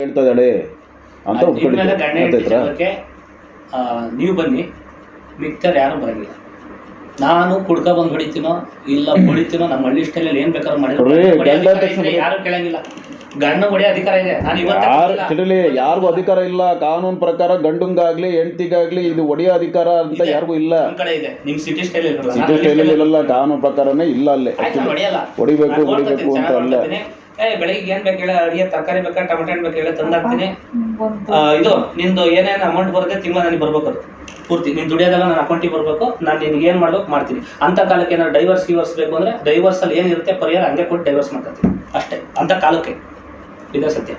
ಹೇಳ್ತಾ ಇದ್ದಾಳೆ ಅಂತ ಇನ್ಮೇಲೆ ಗಂಡ ಹೆಂಡತಿ ಜಗಳಕ್ಕೆ ನೀವು ಬನ್ನಿ, ಮಿಕ್ತರ್ ಯಾರು ಬರಂಗಿಲ್ಲ. ನಾನು ಕುಡ್ಕ ಬಂದು ಹೊಡಿತೀನೋ ಇಲ್ಲ ಹೊಡಿತೀನೋ, ನಮ್ಮ ಹಳ್ಳಿ ಸ್ಟೈಲಲ್ಲಿ ಏನ್ ಬೇಕಾದ್ರೂ ಮಾಡಿದ್ರೆ ಯಾರು ಕೇಳಂಗಿಲ್ಲ. ಗಂಡ ಹೊಡೆಯೋ ಅಧಿಕಾರ ಇದೆ. ನಾನು ಯಾರಿಗೂ ಅಧಿಕಾರ ಇಲ್ಲ. ಕಾನೂನು ಪ್ರಕಾರ ಗಂಡಂಗಾಗ್ಲಿ ಹೆಂಡತಿಗಾಗ್ಲಿ ಇದು ಹೊಡೆಯೋ ಅಧಿಕಾರ ಅಂತ ಯಾರಿಗೂ ಇಲ್ಲ. ಕಡೆ ಇದೆ ನಿಮ್ ಸಿಟಿ ಸ್ಟೈಲ್ ಸಿಟಿ ಸ್ಟೈಲ್ ಇಲ್ಲ, ಕಾನೂನು ಪ್ರಕಾರನೇ ಇಲ್ಲ. ಅಲ್ಲೇ ಹೊಡಿಬೇಕು ಅಂತ ಅಲ್ಲ. ಬೆಳಿಗ್ಗೆ ಏನ್ ಬೇಕು ಹೇಳ, ಅಡಿಗೆ ತರಕಾರಿ ಬೇಕಾ, ಟೊಮೆಟೊ ಬೇಕು ಹೇಳ, ತಂದಾಕ್ತೀನಿ. ಇದು ನಿಂದು ಏನೇನು ಅಮೌಂಟ್ ಬರುತ್ತೆ ತಿಂಗಳ ನನಗೆ ಬರ್ಬೇಕು, ಅದು ಪೂರ್ತಿ ನೀನು ದುಡಿಯೋದೆಲ್ಲ ನನ್ನ ಅಕೌಂಟಿಗೆ ಬರಬೇಕು. ನಾನು ನಿನ್ಗೆ ಏನು ಮಾಡ್ಬೇಕು ಮಾಡ್ತೀನಿ. ಅಂತ ಕಾಲಕ್ಕೆ ಏನಾದ್ರು ಡೈವರ್ಸ್ ಬೇಕು ಅಂದರೆ ಡೈವರ್ಸಲ್ಲಿ ಏನಿರುತ್ತೆ ಪರಿಹಾರ ಹಂಗೆ ಕೊಟ್ಟು ಡೈವರ್ಸ್ ಮಾಡ್ತೀನಿ ಅಷ್ಟೇ. ಅಂತ ಕಾಲಕ್ಕೆ ಇದೇ ಸತ್ಯ.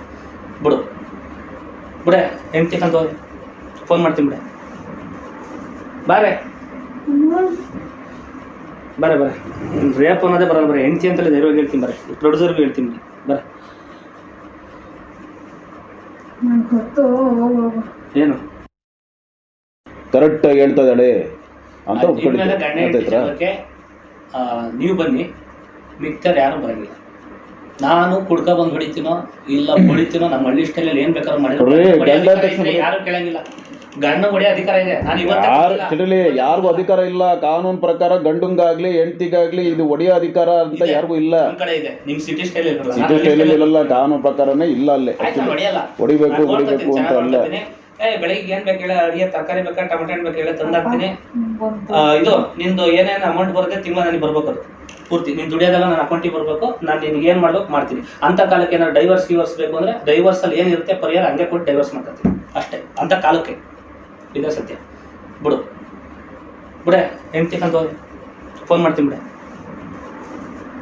ಬಿಡೆ ಹೆಂಡ್ತಿ ಅಂತ ಫೋನ್ ಮಾಡ್ತೀನಿ. ಬಾರೆ ರೇಪ್ ಅನ್ನೋದೇ ಬರಲ್ಲ. ಬರೀ ಹೆಂಡ್ತಿ ಅಂತಲೇ ಧೈರ್ಯವಾಗಿ ಹೇಳ್ತೀನಿ. ಬರೀ ಪ್ರೊಡ್ಯೂಸರ್ಗೂ ಹೇಳ್ತೀನಿ. ಬರ ಏನು ಕರೆಕ್ಟ್ ಆಗಿ ಹೇಳ್ತಾ ಇದ್ದಾಳೆ ಅಂತ ಇನ್ಮೇಲೆ ಗಂಡ ಹೆಂಡತಿ ಜಗಳಕ್ಕೆ ನೀವು ಬನ್ನಿ, ಮಿಕ್ತರ್ ಯಾರು ಬರಂಗಿಲ್ಲ. ನಾನು ಕುಡ್ಕ ಬಂದು ಹೊಡಿತೀನೋ ಇಲ್ಲ ಹೊಡಿತೀನೋ, ನಮ್ಮ ಹಳ್ಳಿ ಸ್ಟೈಲಲ್ಲಿ ಏನ್ ಬೇಕಾದ್ರೂ ಮಾಡಿದ್ರೆ ಯಾರು ಕೇಳಂಗಿಲ್ಲ. ಗಂಡ ಹೊಡೆಯೋ ಅಧಿಕಾರ ಇದೆ. ನಾನು ಯಾರಿಗೂ ಅಧಿಕಾರ ಇಲ್ಲ. ಕಾನೂನು ಪ್ರಕಾರ ಗಂಡಂಗಾಗ್ಲಿ ಹೆಂಡತಿಗಾಗ್ಲಿ ಇದು ಹೊಡೆಯೋ ಅಧಿಕಾರ ಅಂತ ಯಾರಿಗೂ ಇಲ್ಲ. ಕಡೆ ಇದೆ ನಿಮ್ ಸಿಟಿ ಸ್ಟೈಲ್ ಸಿಟಿ ಸ್ಟೈಲ್ ಇಲ್ಲ, ಕಾನೂನು ಪ್ರಕಾರನೇ ಇಲ್ಲ. ಅಲ್ಲೇ ಹೊಡಿಬೇಕು ಅಂತ ಅಲ್ಲ. ಬೆಳಿಗ್ಗೆ ಏನ್ ಬೇಕು ಹೇಳ, ಅಡಿಗೆ ತರಕಾರಿ ಬೇಕಾ, ಟೊಮೆಟೊ ಬೇಕು ಹೇಳ, ತಂದಾಕ್ತೀನಿ. ಇದು ನಿಂದು ಏನೇನು ಅಮೌಂಟ್ ಬರುತ್ತೆ ತಿಂಗಳ ನನಗೆ ಬರ್ಬೇಕು, ಅದು ಪೂರ್ತಿ ನೀನು ದುಡಿಯೋದೆಲ್ಲ ನನ್ನ ಅಕೌಂಟಿಗೆ ಬರಬೇಕು. ನಾನು ನಿನ್ಗೆ ಏನು ಮಾಡ್ಬೇಕು ಮಾಡ್ತೀನಿ. ಅಂತ ಕಾಲಕ್ಕೆ ಏನಾದ್ರು ಡೈವರ್ಸ್ ಬೇಕು ಅಂದರೆ ಡೈವರ್ಸಲ್ಲಿ ಏನಿರುತ್ತೆ ಪರಿಹಾರ ಹಂಗೆ ಕೊಟ್ಟು ಡೈವರ್ಸ್ ಮಾಡ್ತೀನಿ ಅಷ್ಟೇ. ಅಂತ ಕಾಲಕ್ಕೆ ಇದೇ ಸತ್ಯ. ಬಿಡೆ ಹೆಂಡ್ತಿ ಅಂತ ಫೋನ್ ಮಾಡ್ತೀನಿ.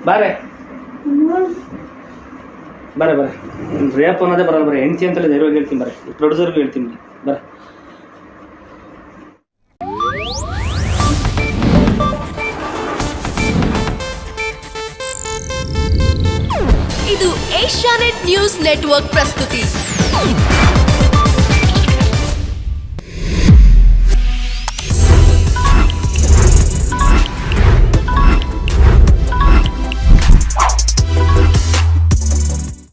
ಬಾರೆ ರೇಪ್ ಅನ್ನೋದೇ ಬರಲ್ಲ. ಬರೀ ಹೆಂಡ್ತಿ ಅಂತಲೇ ಧೈರ್ಯವಾಗಿ ಹೇಳ್ತೀನಿ. ಬರೀ ಪ್ರೊಡ್ಯೂಸರ್ಗೂ ಹೇಳ್ತೀನಿ. ಇದು ಏಷ್ಯಾನೆಟ್ ನ್ಯೂಸ್ ನೆಟ್ವರ್ಕ್ ಪ್ರಸ್ತುತಿ.